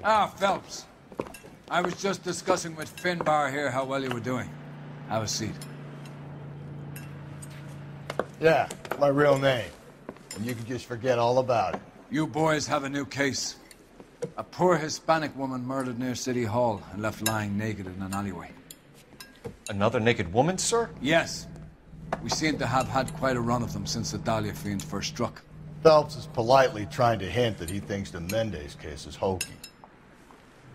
Ah, Phelps. I was just discussing with Finbar here how well you were doing. Have a seat. Yeah, my real name. And you can just forget all about it. You boys have a new case. A poor Hispanic woman murdered near City Hall and left lying naked in an alleyway. Another naked woman, sir? Yes. We seem to have had quite a run of them since the Dahlia fiend first struck. Phelps is politely trying to hint that he thinks the Mendez case is hokey.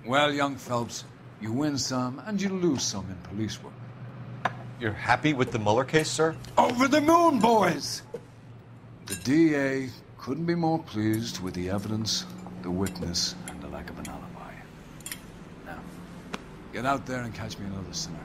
Well, young Phelps, you win some and you lose some in police work. You're happy with the Mueller case, sir? Over the moon, boys! The DA couldn't be more pleased with the evidence, the witness, and the lack of an alibi. Now, get out there and catch me another sinner.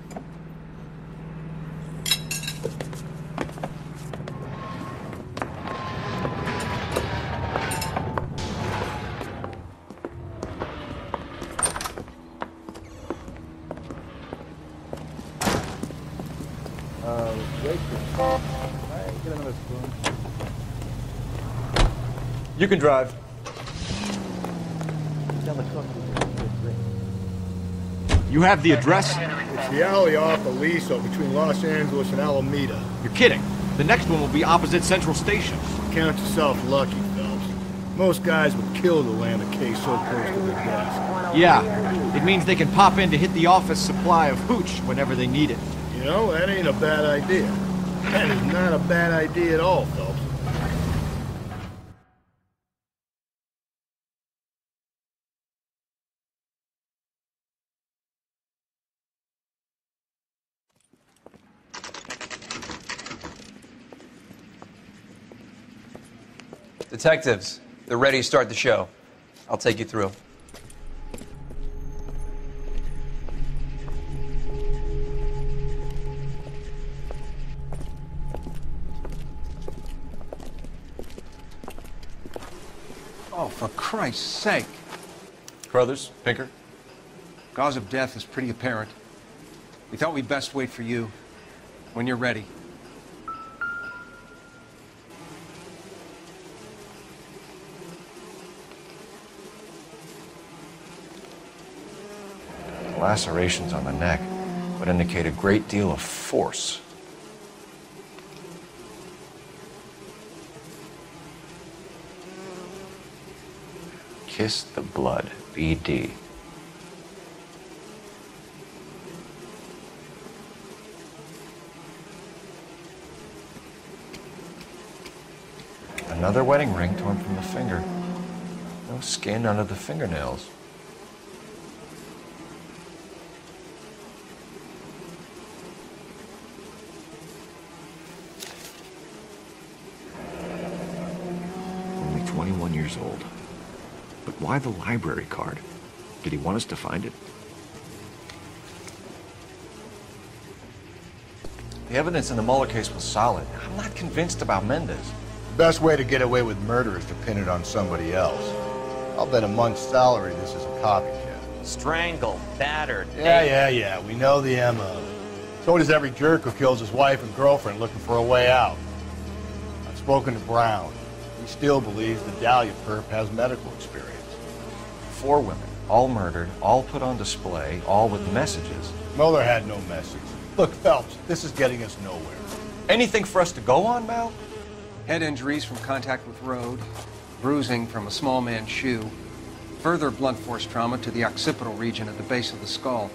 You can drive. You have the address? It's the alley off Aliso between Los Angeles and Alameda. You're kidding. The next one will be opposite Central Station. Count yourself lucky, Phelps. Most guys would kill to land a case so close to their desk. Yeah, it means they can pop in to hit the office supply of hooch whenever they need it. You know, that ain't a bad idea. That is not a bad idea at all, Phelps. Detectives, they're ready to start the show. I'll take you through. Oh, for Christ's sake. Crothers, Pinker. Cause of death is pretty apparent. We thought we'd best wait for you. When you're ready. Lacerations on the neck would indicate a great deal of force. Kiss the blood, BD. Another wedding ring torn from the finger. No skin under the fingernails. Only 21 years old. But why the library card? Did he want us to find it? The evidence in the Mueller case was solid. I'm not convinced about Mendez. The best way to get away with murder is to pin it on somebody else. I'll bet a month's salary this is a copycat. Strangled, battered. Yeah. We know the MO. So does every jerk who kills his wife and girlfriend looking for a way out. I've spoken to Brown. He still believes the Dahlia perp has medical experience. 4 women, all murdered, all put on display, all with messages. Mueller had no message. Look, Phelps, this is getting us nowhere. Anything for us to go on, Mal? Head injuries from contact with road, bruising from a small man's shoe, further blunt force trauma to the occipital region at the base of the skull.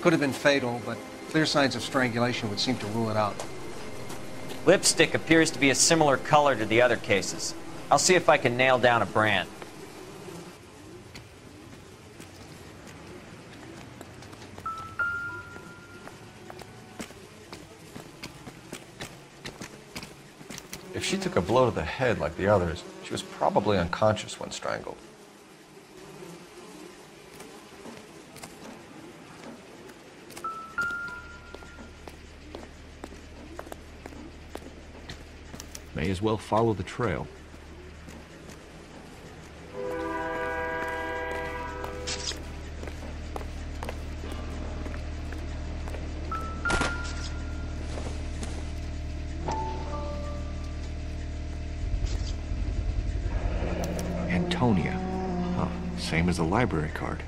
Could have been fatal, but clear signs of strangulation would seem to rule it out. Lipstick appears to be a similar color to the other cases. I'll see if I can nail down a brand. If she took a blow to the head like the others, she was probably unconscious when strangled. May as well follow the trail. same as the library card.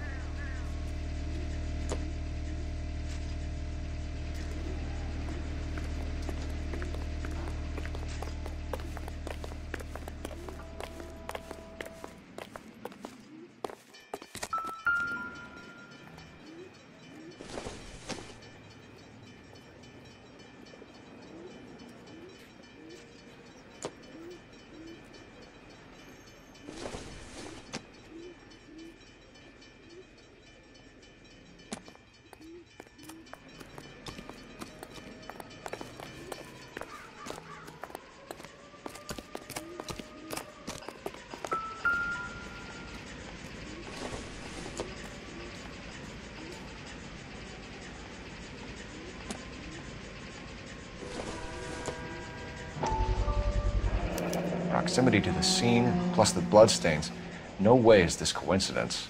Proximity to the scene, plus the bloodstains. No way is this coincidence.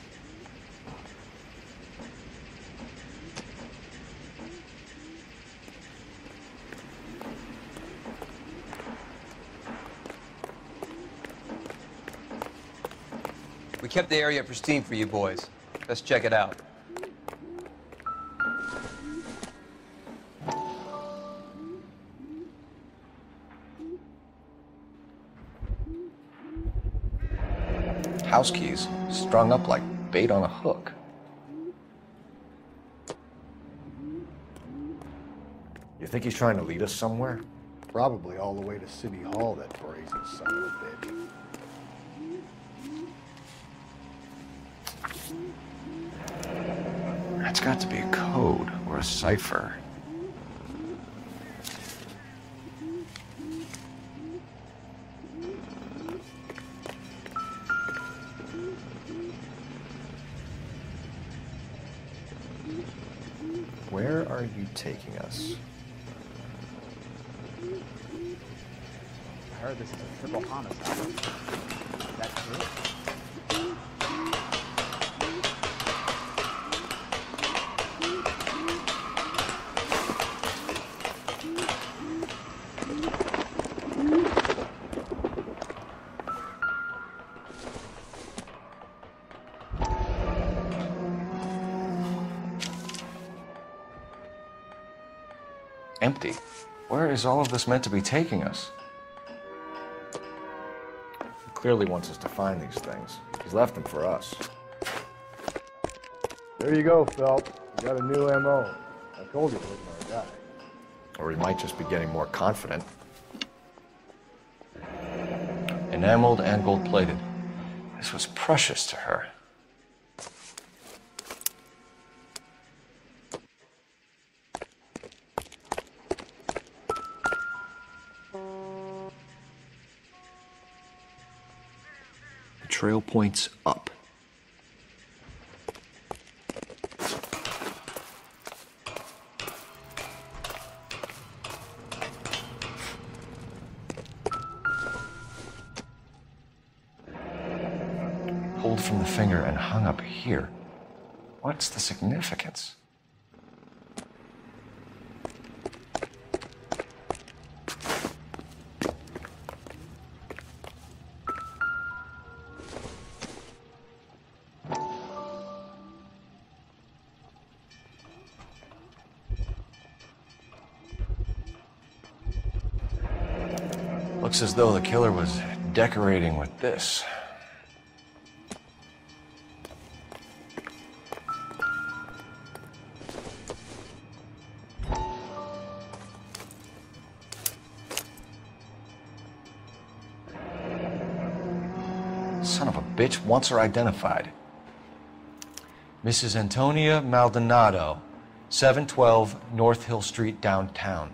We kept the area pristine for you boys. Let's check it out. House keys strung up like bait on a hook. You think he's trying to lead us somewhere? Probably all the way to City Hall, that brazen son of a bitch. That's got to be a code or a cipher. Where are you taking us? I heard this is a triple homicide. Is that true? Empty. Where is all of this meant to be taking us? He clearly wants us to find these things. He's left them for us. There you go, Phelps. You got a new M.O. I told you it wasn't our guy. Or he might just be getting more confident. Enameled and gold-plated. This was precious to her. The trail points up. Pulled from the finger and hung up here. What's the significance? Looks as though the killer was decorating with this. Son of a bitch wants her identified. Mrs. Antonia Maldonado, 712 North Hill Street, downtown.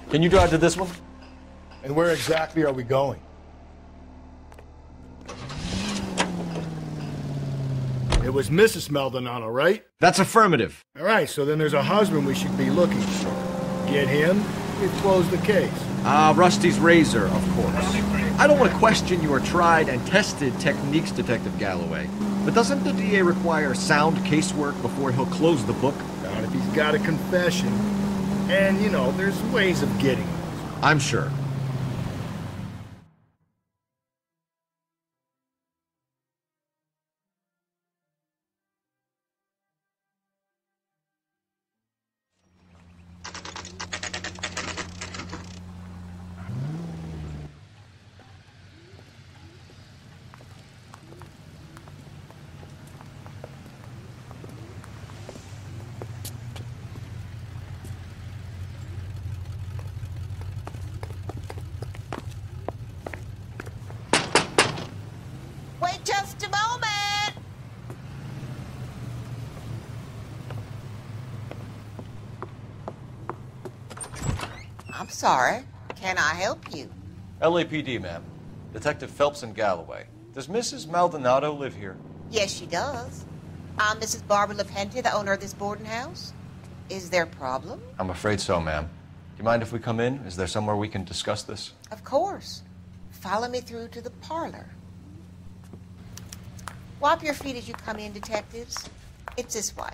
Can you drive to this one? And where exactly are we going? It was Mrs. Maldonado, right? That's affirmative. All right, so then there's a husband we should be looking for. Get him, we've closed the case. Rusty's razor, of course. I don't want to question your tried and tested techniques, Detective Galloway. But doesn't the DA require sound casework before he'll close the book? Not if he's got a confession. And, you know, there's ways of getting them. I'm sure. Wait just a moment. I'm sorry. Can I help you? LAPD, ma'am. Detective Phelps and Galloway. Does Mrs. Maldonado live here? Yes, she does. I'm Mrs. Barbara LaPente, the owner of this boarding house. Is there a problem? I'm afraid so, ma'am. Do you mind if we come in? Is there somewhere we can discuss this? Of course. Follow me through to the parlor. Wipe your feet as you come in, detectives. It's this way.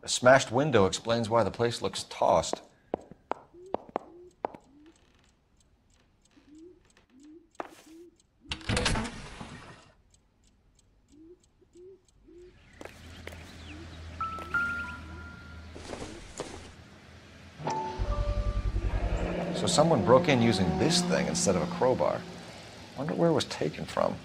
A smashed window explains why the place looks tossed. So someone broke in using this thing instead of a crowbar. Wonder where it was taken from.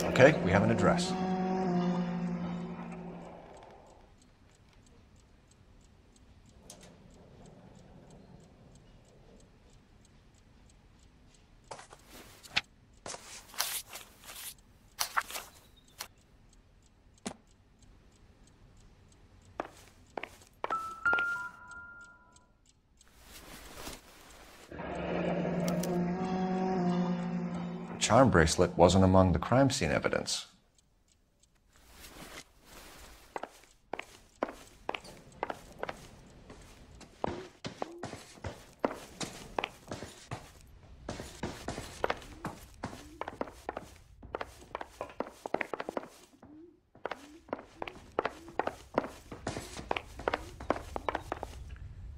Okay, we have an address. The charm bracelet wasn't among the crime scene evidence.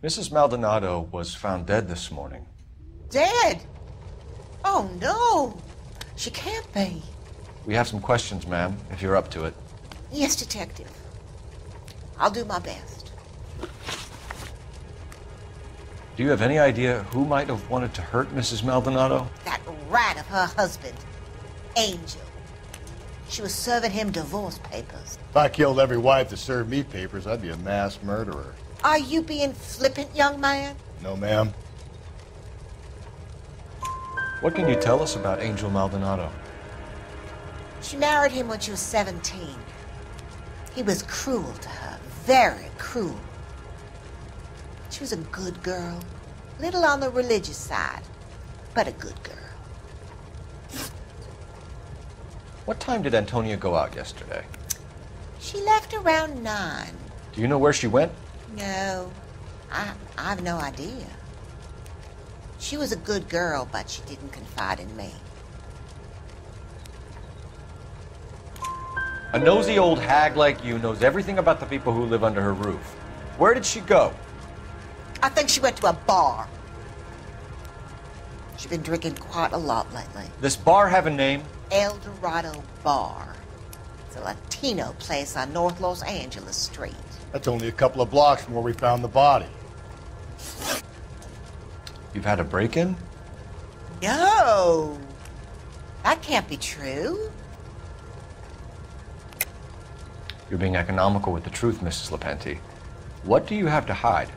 Mrs. Maldonado was found dead this morning. Dead? Oh, no. She can't be. We have some questions, ma'am, if you're up to it. Yes, detective. I'll do my best. Do you have any idea who might have wanted to hurt Mrs. Maldonado? That rat of her husband, Angel. She was serving him divorce papers. If I killed every wife that served me papers, I'd be a mass murderer. Are you being flippant, young man? No, ma'am. What can you tell us about Angel Maldonado? She married him when she was 17. He was cruel to her, very cruel. She was a good girl, little on the religious side, but a good girl. What time did Antonia go out yesterday? She left around 9. Do you know where she went? No, I've no idea. She was a good girl, but she didn't confide in me. A nosy old hag like you knows everything about the people who live under her roof. Where did she go? I think she went to a bar. She's been drinking quite a lot lately. This bar have a name? El Dorado Bar. It's a Latino place on North Los Angeles Street. That's only a couple of blocks from where we found the body. You've had a break-in? No. That can't be true. You're being economical with the truth, Mrs. Lepenti. What do you have to hide?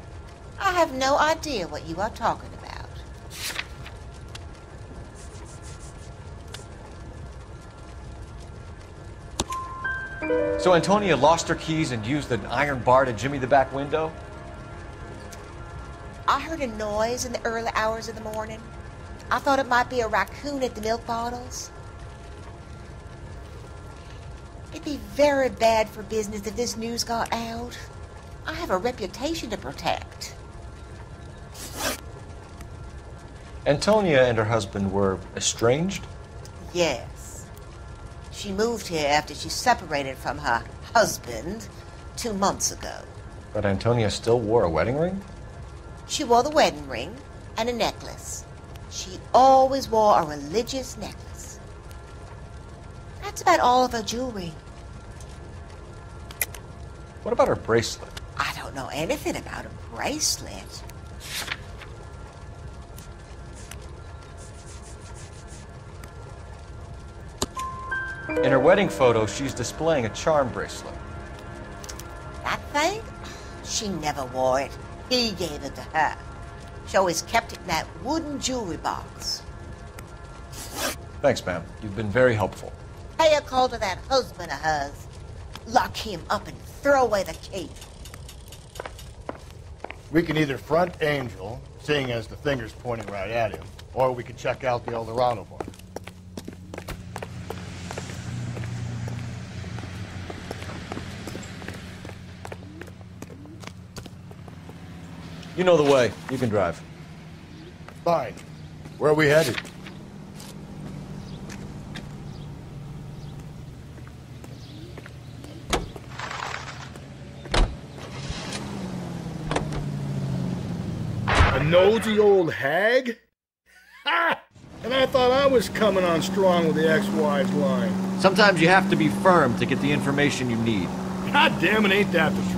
I have no idea what you are talking about. So Antonia lost her keys and used an iron bar to jimmy the back window? I heard a noise in the early hours of the morning. I thought it might be a raccoon at the milk bottles. It'd be very bad for business if this news got out. I have a reputation to protect. Antonia and her husband were estranged? Yes. She moved here after she separated from her husband 2 months ago. But Antonia still wore a wedding ring? She wore the wedding ring and a necklace. She always wore a religious necklace. That's about all of her jewelry. What about her bracelet? I don't know anything about a bracelet. In her wedding photo, she's displaying a charm bracelet. That thing? She never wore it. He gave it to her. She always kept it in that wooden jewelry box. Thanks, ma'am. You've been very helpful. Pay a call to that husband of hers. Lock him up and throw away the key. We can either front Angel, seeing as the finger's pointing right at him, or we can check out the Eldorado bar. You know the way. You can drive. Fine. Where are we headed? A nosy old hag? Ha! And I thought I was coming on strong with the ex-wives line. Sometimes you have to be firm to get the information you need. God damn it, ain't that the truth?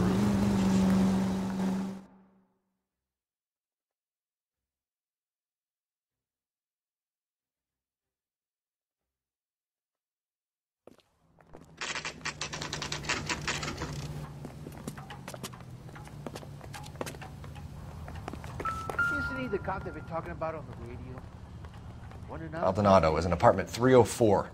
Isn't he the cop they've been talking about on the radio? Wanna know? Maldonado is in apartment 304.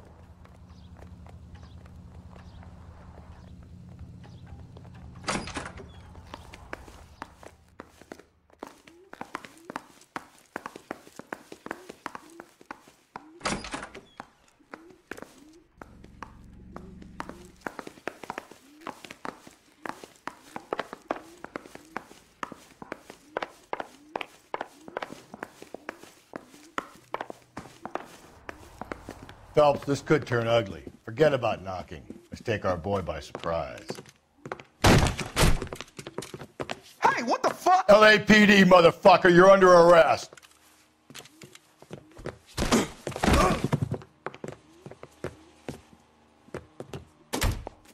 Phelps, this could turn ugly. Forget about knocking. Let's take our boy by surprise. Hey, what the fuck? LAPD, motherfucker, you're under arrest.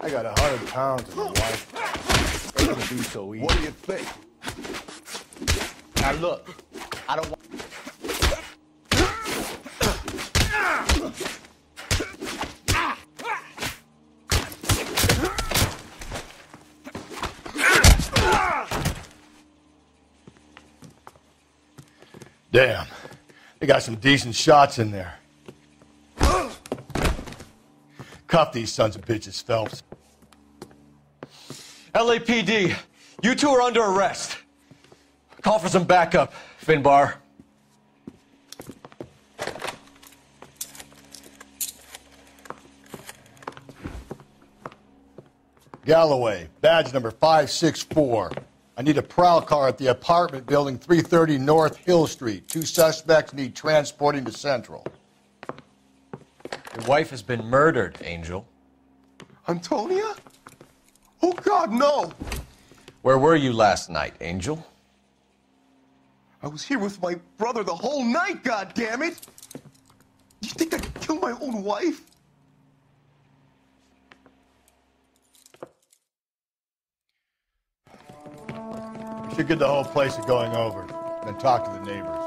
I got 100 pounds in my wife. It's gonna be so easy. What do you think? Now look, I don't want... Damn, they got some decent shots in there. Cuff these sons of bitches, Phelps. LAPD, you two are under arrest. Call for some backup, Finbar. Galloway, badge number 564. I need a prowl car at the apartment building 330 North Hill Street. 2 suspects need transporting to Central. Your wife has been murdered, Angel. Antonia? Oh, God, no! Where were you last night, Angel? I was here with my brother the whole night, goddammit! You think I could kill my own wife? We should get the whole place going over, then talk to the neighbors.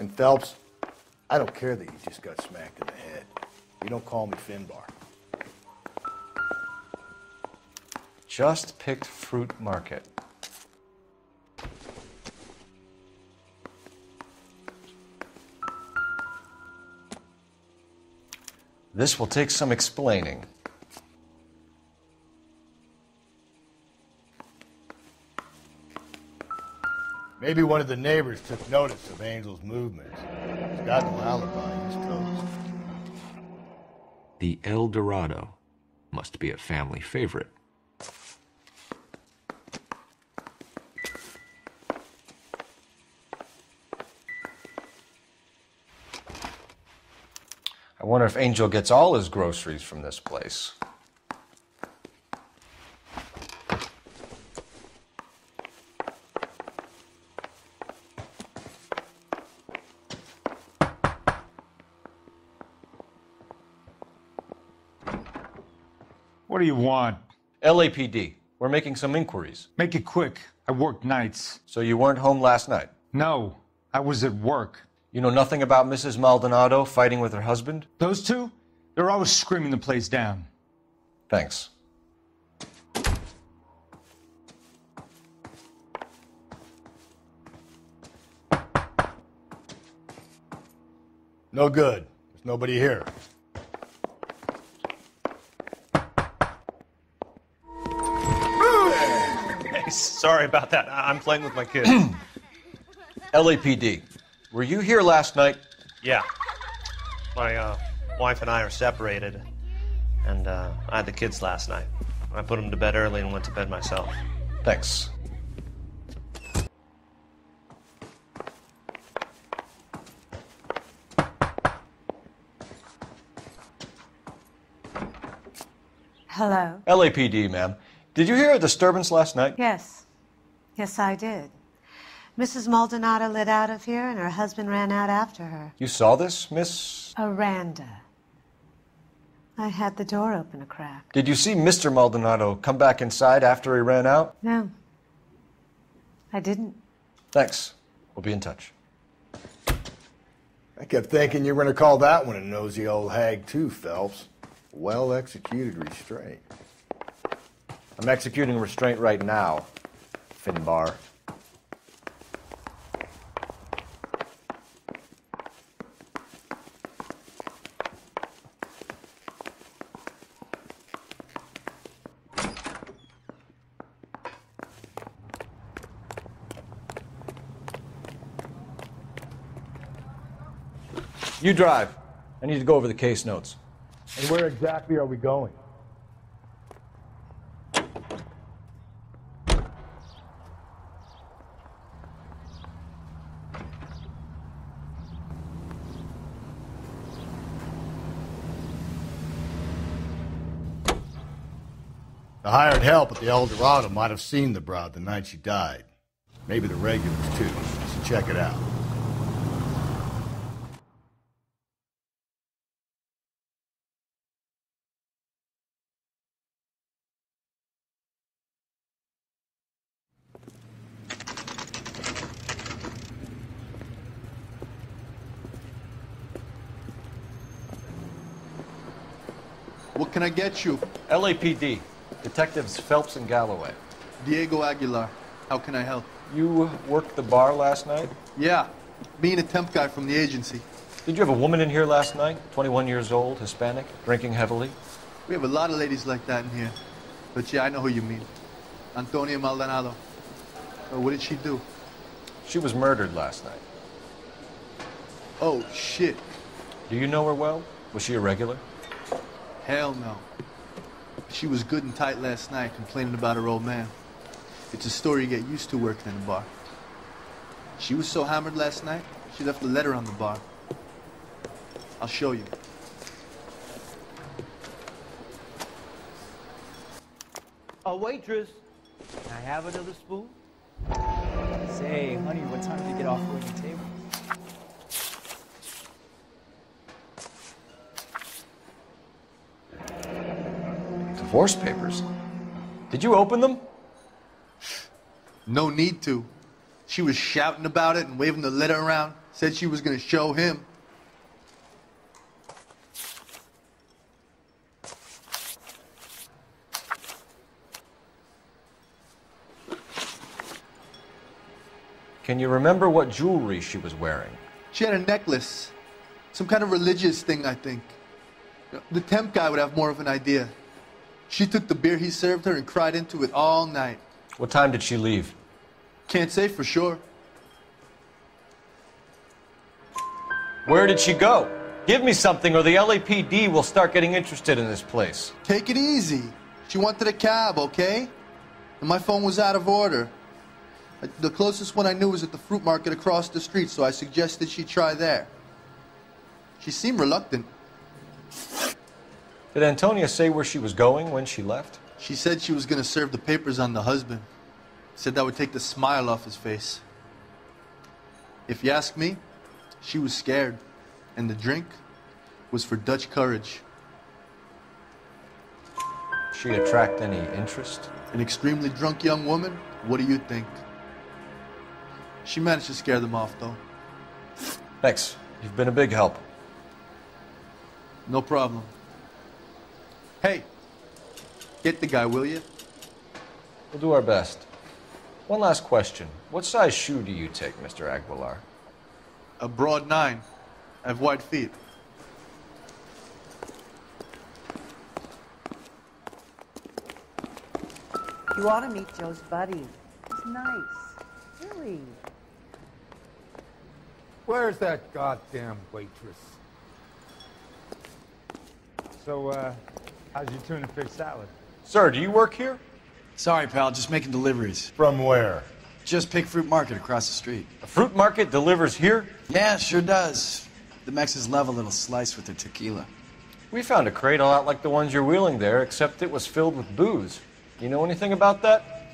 And Phelps, I don't care that you just got smacked in the head. You don't call me Finbar. Just picked Fruit Market. This will take some explaining. Maybe one of the neighbors took notice of Angel's movements. He's got no alibi, he's toast. The El Dorado must be a family favorite. I wonder if Angel gets all his groceries from this place. What do you want? LAPD. We're making some inquiries. Make it quick. I work nights. So you weren't home last night? No, I was at work. You know nothing about Mrs. Maldonado fighting with her husband? Those two? They're always screaming the place down. Thanks. No good. There's nobody here. Sorry about that. I'm playing with my kids. LAPD. Were you here last night? Yeah. My wife and I are separated, and I had the kids last night. I put them to bed early and went to bed myself. Thanks. Hello? LAPD, ma'am. Did you hear a disturbance last night? Yes. Yes, I did. Mrs. Maldonado lit out of here, and her husband ran out after her. You saw this, Miss? Aranda. I had the door open a crack. Did you see Mr. Maldonado come back inside after he ran out? No. I didn't. Thanks. We'll be in touch. I kept thinking you were going to call that one a nosy old hag too, Phelps. Well-executed restraint. I'm executing restraint right now, Finbar. You drive. I need to go over the case notes. And where exactly are we going? The hired help at the El Dorado might have seen the broad the night she died. Maybe the regulars, too. So check it out. What can I get you? LAPD. Detectives Phelps and Galloway. Diego Aguilar. How can I help? You worked the bar last night? Yeah. Being a temp guy from the agency. Did you have a woman in here last night? 21 years old, Hispanic, drinking heavily? We have a lot of ladies like that in here. But yeah, I know who you mean. Antonia Maldonado. What did she do? She was murdered last night. Oh, shit. Do you know her well? Was she a regular? Hell no. She was good and tight last night, complaining about her old man. It's a story you get used to working in a bar. She was so hammered last night, she left a letter on the bar. I'll show you. A waitress. Can I have another spoon? Say, honey, what time did you get off waiting tables? Divorce papers. Did you open them? No need to. She was shouting about it and waving the letter around. Said she was gonna show him. Can you remember what jewelry she was wearing? She had a necklace. Some kind of religious thing, I think. The temp guy would have more of an idea. She took the beer he served her and cried into it all night. What time did she leave? Can't say for sure. Where did she go? Give me something or the LAPD will start getting interested in this place. Take it easy. She wanted a cab, okay? And my phone was out of order. The closest one I knew was at the fruit market across the street, so I suggested she try there. She seemed reluctant. Did Antonia say where she was going when she left? She said she was going to serve the papers on the husband. Said that would take the smile off his face. If you ask me, she was scared. And the drink was for Dutch courage. She attract any interest? An extremely drunk young woman? What do you think? She managed to scare them off, though. Thanks. You've been a big help. No problem. Hey, get the guy, will you? We'll do our best. One last question. What size shoe do you take, Mr. Aguilar? A broad 9. I have wide feet. You ought to meet Joe's buddy. He's nice. Really. Where's that goddamn waitress? So, how's your tuna fish salad? Sir, do you work here? Sorry, pal, just making deliveries. From where? Just Pig Fruit Market across the street. A fruit market delivers here? Yeah, sure does. The Mexes love a little slice with their tequila. We found a crate a lot like the ones you're wheeling there, except it was filled with booze. You know anything about that?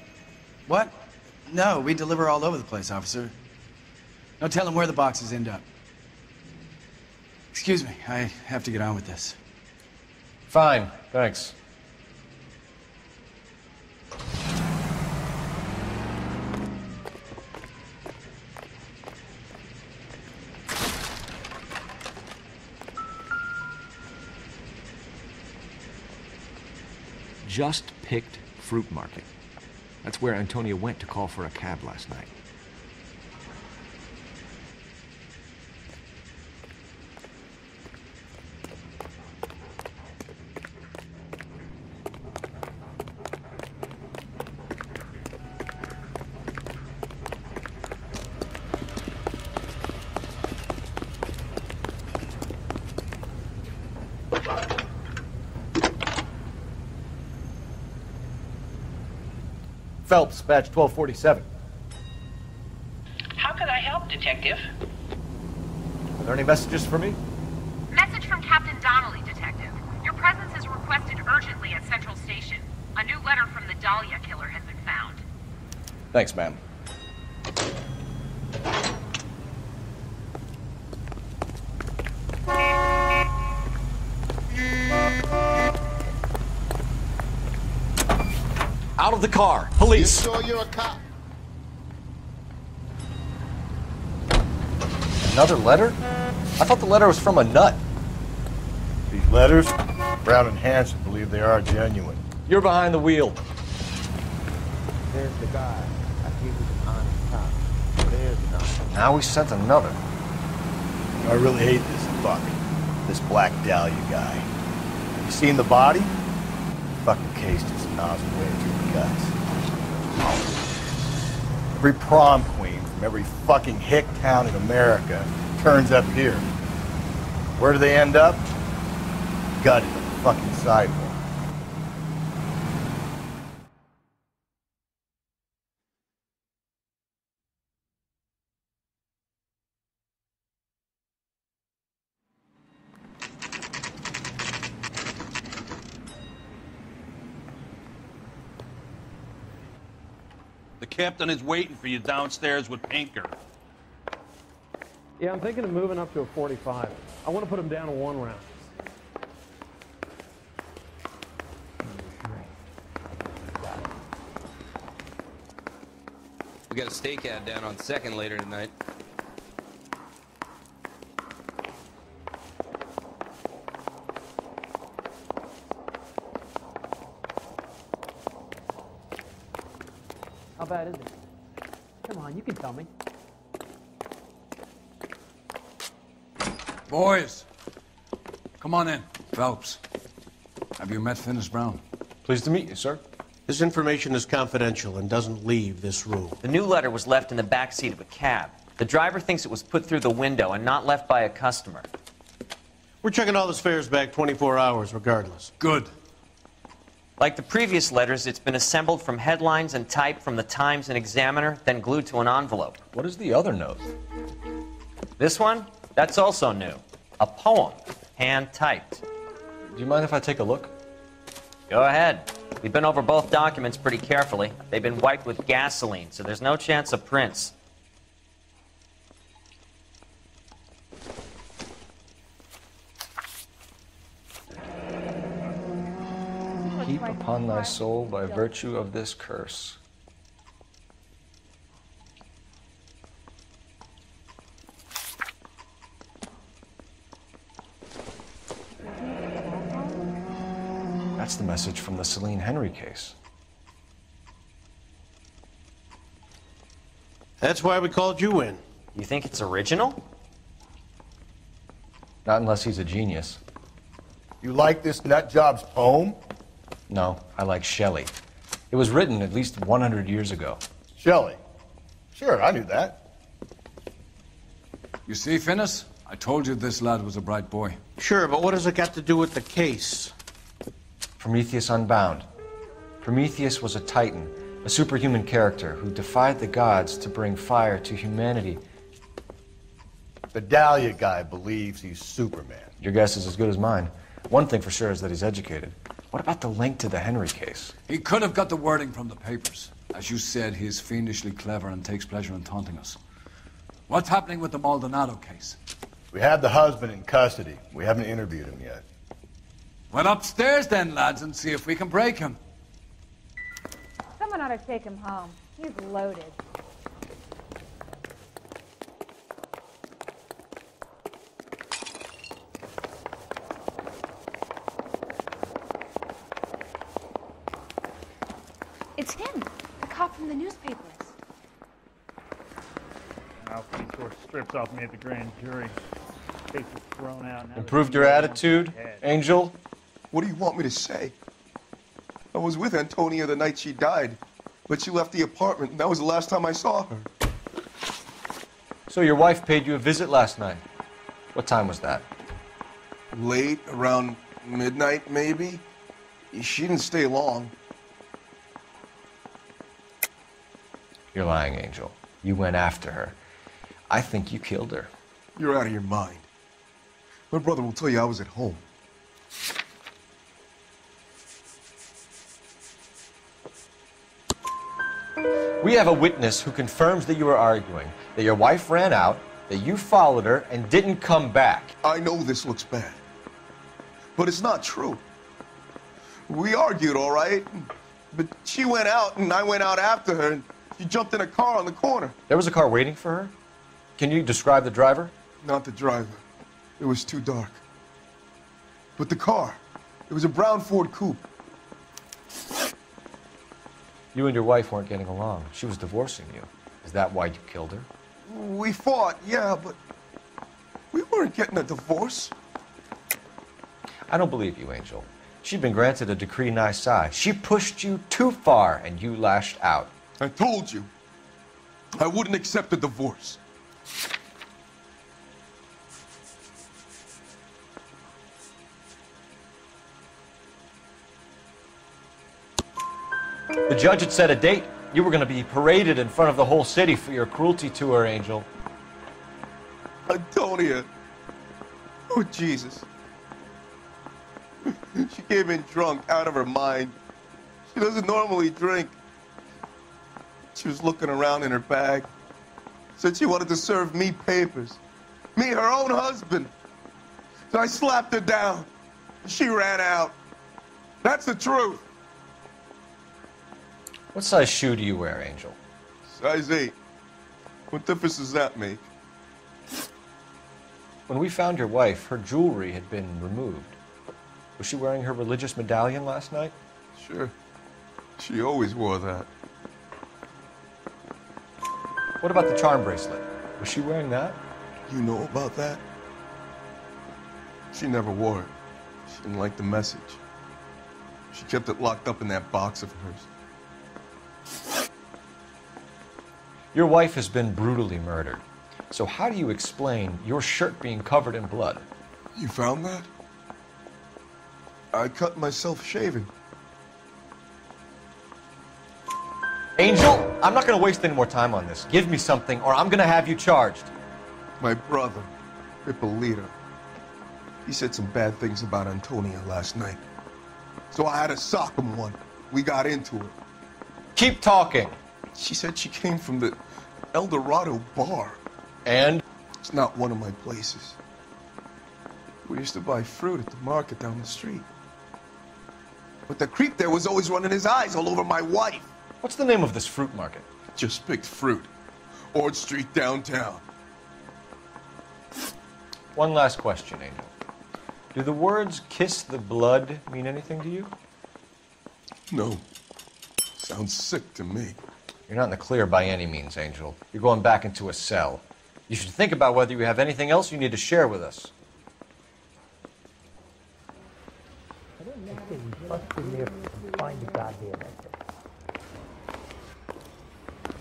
What? No, we deliver all over the place, officer. No telling where the boxes end up. Excuse me, I have to get on with this. Fine, thanks. Just picked fruit market. That's where Antonia went to call for a cab last night. Phelps, badge 1247. How can I help, Detective? Are there any messages for me? Message from Captain Donnelly, Detective. Your presence is requested urgently at Central Station. A new letter from the Dahlia killer has been found. Thanks, ma'am. Out of the car! Police! You sure you're a cop? Another letter? I thought the letter was from a nut. These letters, Brown and Hanson believe they are genuine. You're behind the wheel. There's the guy. I think he's an honest cop. There's nothing. Now we sent another. I really hate this fuck. This Black Dahlia guy. Have you seen the body? Fucking case just nozzled way through the guts. Every prom queen from every fucking hick town in America turns up here. Where do they end up? Gutted on the fucking sidewalk. The captain is waiting for you downstairs with Pinker. Yeah, I'm thinking of moving up to a 45. I want to put him down to 1 round. We got a stakeout down on 2nd later tonight. bad is it? Come on, you can tell me. Boys, come on in. Phelps, have you met Finis Brown? Pleased to meet you, sir. This information is confidential and doesn't leave this room. The new letter was left in the back seat of a cab. The driver thinks it was put through the window and not left by a customer. We're checking all the fares back 24 hours regardless. Good. Like the previous letters, it's been assembled from headlines and typed from the Times and Examiner, then glued to an envelope. What is the other note? This one? That's also new. A poem, hand-typed. Do you mind if I take a look? Go ahead. We've been over both documents pretty carefully. They've been wiped with gasoline, so there's no chance of prints. Heap upon thy soul by virtue of this curse. That's the message from the Celine Henry case. That's why we called you in. You think it's original? Not unless he's a genius. You like this nutjob's poem? No, I like Shelley. It was written at least 100 years ago. Shelley? Sure, I knew that. You see, Finis? I told you this lad was a bright boy. Sure, but what has it got to do with the case? Prometheus Unbound. Prometheus was a titan, a superhuman character who defied the gods to bring fire to humanity. The Dahlia guy believes he's Superman. Your guess is as good as mine. One thing for sure is that he's educated. What about the link to the Henry case? He could have got the wording from the papers. As you said, he's fiendishly clever and takes pleasure in taunting us. What's happening with the Maldonado case? We have the husband in custody. We haven't interviewed him yet. Well, upstairs then, lads, and see if we can break him. Someone ought to take him home. He's loaded. It's him, the cop from the newspapers. Alfie tore strips off me at the grand jury. Case was thrown out. Improved your attitude, Angel? What do you want me to say? I was with Antonia the night she died, but she left the apartment, and that was the last time I saw her. So your wife paid you a visit last night. What time was that? Late, around midnight, maybe? She didn't stay long. You're lying, Angel. You went after her. I think you killed her. You're out of your mind. My brother will tell you I was at home. We have a witness who confirms that you were arguing, that your wife ran out, that you followed her and didn't come back. I know this looks bad, but it's not true. We argued, all right, but she went out and I went out after her and she jumped in a car on the corner. There was a car waiting for her? Can you describe the driver? Not the driver. It was too dark. But the car, it was a brown Ford coupe. You and your wife weren't getting along. She was divorcing you. Is that why you killed her? We fought, yeah, but we weren't getting a divorce. I don't believe you, Angel. She'd been granted a decree nisi. She pushed you too far and you lashed out. I told you, I wouldn't accept a divorce. The judge had set a date. You were going to be paraded in front of the whole city for your cruelty to her, Angel. Antonia. Oh, Jesus. She came in drunk, out of her mind. She doesn't normally drink. She was looking around in her bag. Said she wanted to serve me papers. Me, her own husband. So I slapped her down. She ran out. That's the truth. What size shoe do you wear, Angel? Size 8. What difference does that make? When we found your wife, her jewelry had been removed. Was she wearing her religious medallion last night? Sure. She always wore that. What about the charm bracelet? Was she wearing that? You know about that? She never wore it. She didn't like the message. She kept it locked up in that box of hers. Your wife has been brutally murdered. So how do you explain your shirt being covered in blood? You found that? I cut myself shaving. Angel, I'm not going to waste any more time on this. Give me something or I'm going to have you charged. My brother, Ippolito, he said some bad things about Antonia last night. So I had to sock him one. We got into it. Keep talking. She said she came from the El Dorado bar. And? It's not one of my places. We used to buy fruit at the market down the street. But the creep there was always running his eyes all over my wife. What's the name of this fruit market? Just picked fruit. Ord Street downtown. One last question, Angel. Do the words kiss the blood mean anything to you? No. Sounds sick to me. You're not in the clear by any means, Angel. You're going back into a cell. You should think about whether you have anything else you need to share with us.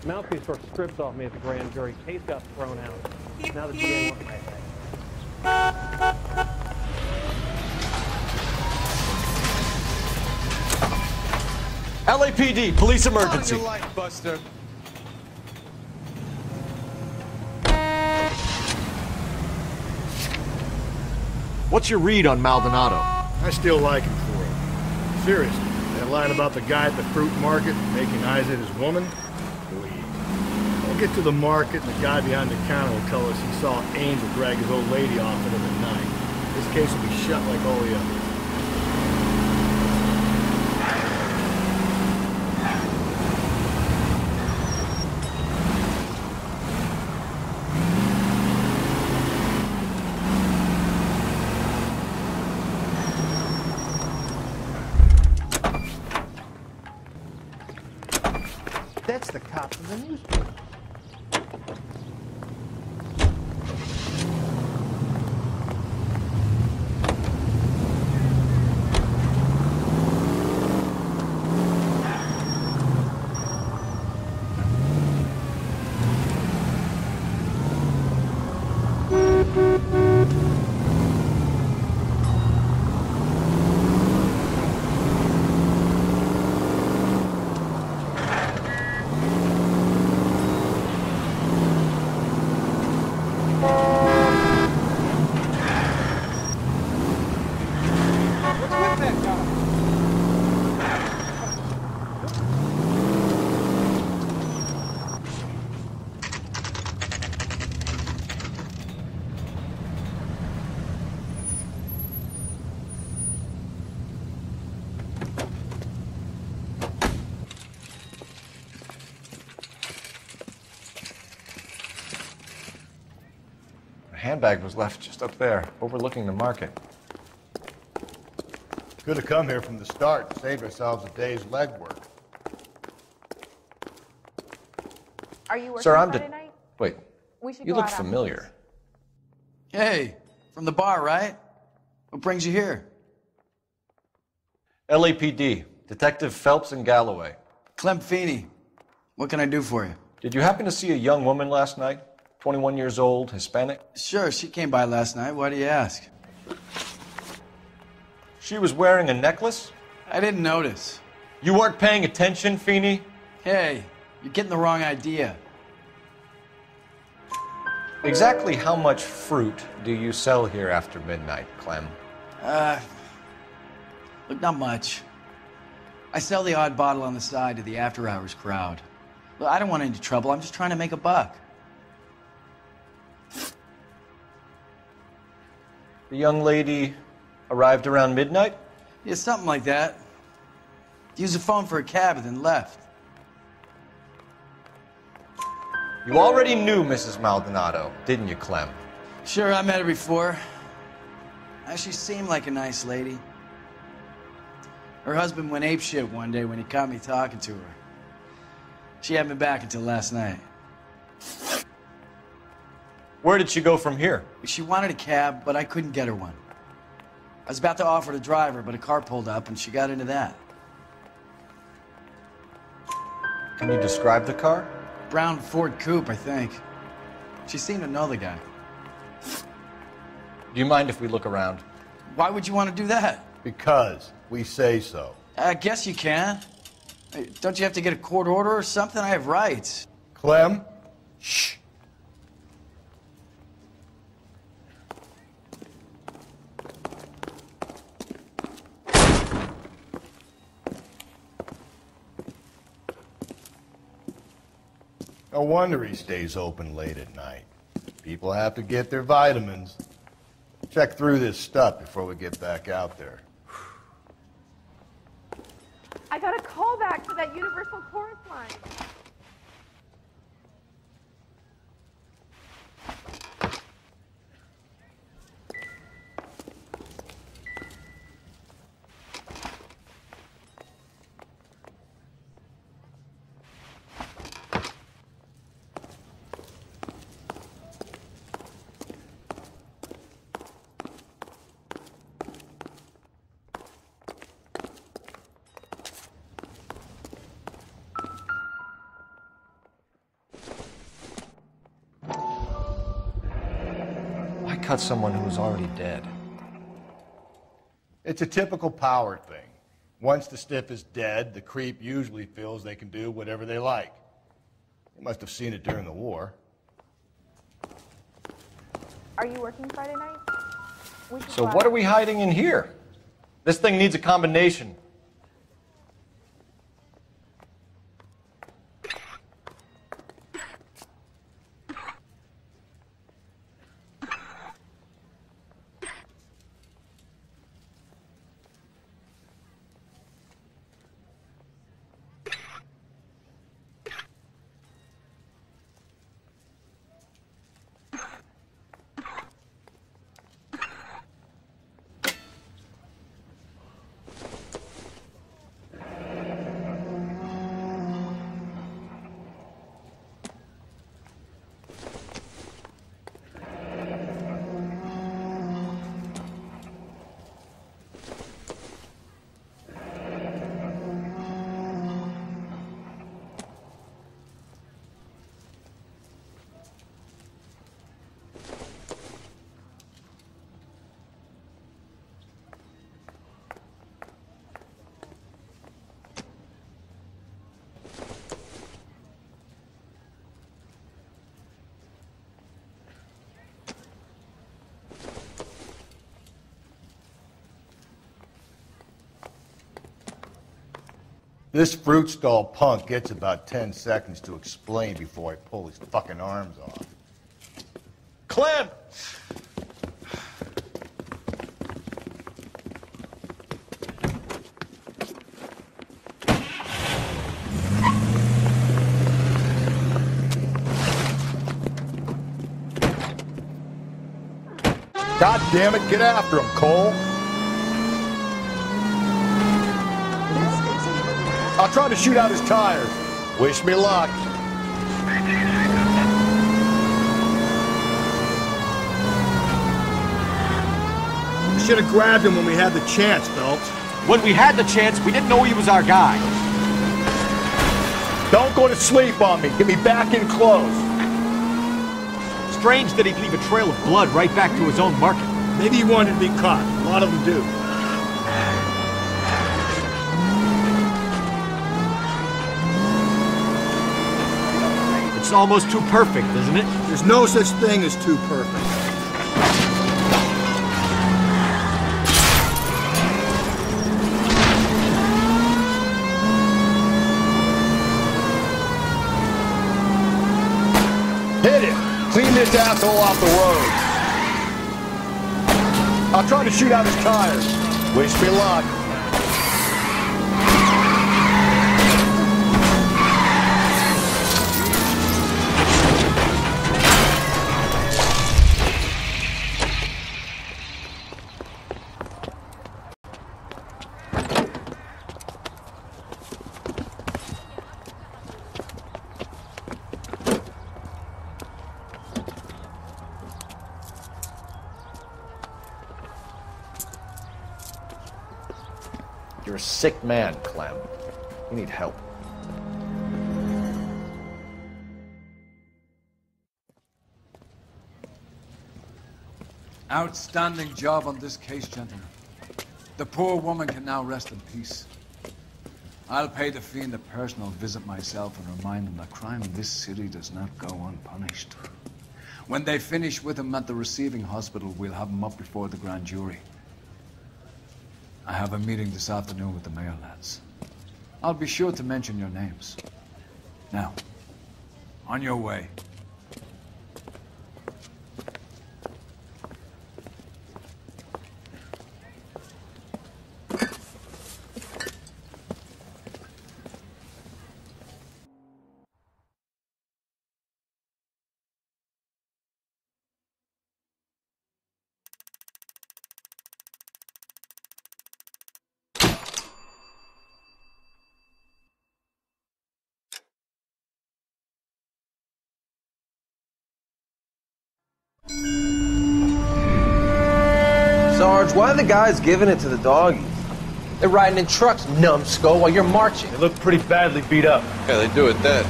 Mouthpiece first strips off me at the grand jury. Case got thrown out. Now the DA wants my head. LAPD, police emergency. On your life, Buster. What's your read on Maldonado? I still like him for it. Seriously, that line about the guy at the fruit market making eyes at his woman? Please. We'll get to the market and the guy behind the counter will tell us he saw Angel drag his old lady off into the night. This case will be shut like all the others. That's the cop from the newspaper. Handbag was left just up there, overlooking the market. Could have come here from the start and saved ourselves a day's legwork. Are you working Sir, Friday night? Wait, We should you go look out after familiar. Hey, from the bar, right? What brings you here? LAPD, Detective Phelps and Galloway. Clem Feeney. What can I do for you? Did you happen to see a young woman last night? 21 years old, Hispanic? Sure, she came by last night. Why do you ask? She was wearing a necklace? I didn't notice. You weren't paying attention, Feeney? Hey, you're getting the wrong idea. Exactly how much fruit do you sell here after midnight, Clem? Look, not much. I sell the odd bottle on the side to the after-hours crowd. Look, I don't want any trouble. I'm just trying to make a buck. The young lady arrived around midnight? Yeah, something like that. Used the phone for a cab and then left. You already knew Mrs. Maldonado, didn't you, Clem? Sure, I met her before. She seemed like a nice lady. Her husband went apeshit one day when he caught me talking to her. She hadn't been back until last night. Where did she go from here? She wanted a cab, but I couldn't get her one. I was about to offer to drive her, but a car pulled up and she got into that. Can you describe the car? Brown Ford Coupe, I think. She seemed to know the guy. Do you mind if we look around? Why would you want to do that? Because we say so. I guess you can. Hey, don't you have to get a court order or something? I have rights. Clem? Shh. No wonder he stays open late at night. People have to get their vitamins. Check through this stuff before we get back out there. I got a call back to that Universal Chorus line. Cut someone who was already dead. It's a typical power thing. Once the stiff is dead, the creep usually feels they can do whatever they like. They must have seen it during the war. Are you working Friday night? So what are we hiding in here? This thing needs a combination. This fruit stall punk gets about 10 seconds to explain before I pull his fucking arms off. Clem! God damn it, get after him, Cole! I'll try to shoot out his tires. Wish me luck. We should have grabbed him when we had the chance, Phelps. When we had the chance, we didn't know he was our guy. Don't go to sleep on me. Get me back in close. Strange that he'd leave a trail of blood right back to his own market. Maybe he wanted to be caught. A lot of them do. It's almost too perfect, isn't it? There's no such thing as too perfect. Hit it! Clean this asshole off the road. I'll try to shoot out his tires. Wish me luck. You're a sick man, Clem. You need help. Outstanding job on this case, gentlemen. The poor woman can now rest in peace. I'll pay the fiend a personal visit myself and remind him that crime in this city does not go unpunished. When they finish with him at the receiving hospital, we'll have him up before the grand jury. I have a meeting this afternoon with the mayor lads. I'll be sure to mention your names. Now, on your way. Sarge, why are the guys giving it to the doggies? They're riding in trucks, numbskull, while you're marching. They look pretty badly beat up. Yeah, they do it then.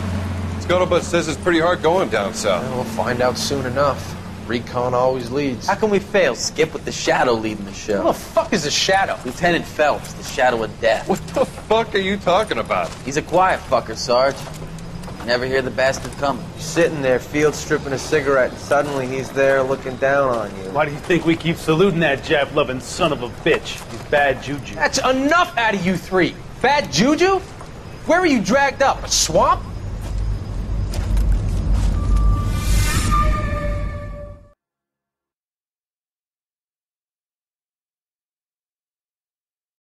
Scuttlebutt says it's pretty hard going down south. Well, we'll find out soon enough. Recon always leads. How can we fail, Skip, with the Shadow leading the show? Who the fuck is the Shadow? Lieutenant Phelps, the Shadow of Death. What the fuck are you talking about? He's a quiet fucker, Sarge. You never hear the bastard coming. You're sitting there, field stripping a cigarette, and suddenly he's there looking down on you. Why do you think we keep saluting that Jap-loving son of a bitch? He's bad juju. That's enough out of you three. Bad juju? Where were you dragged up? A swamp?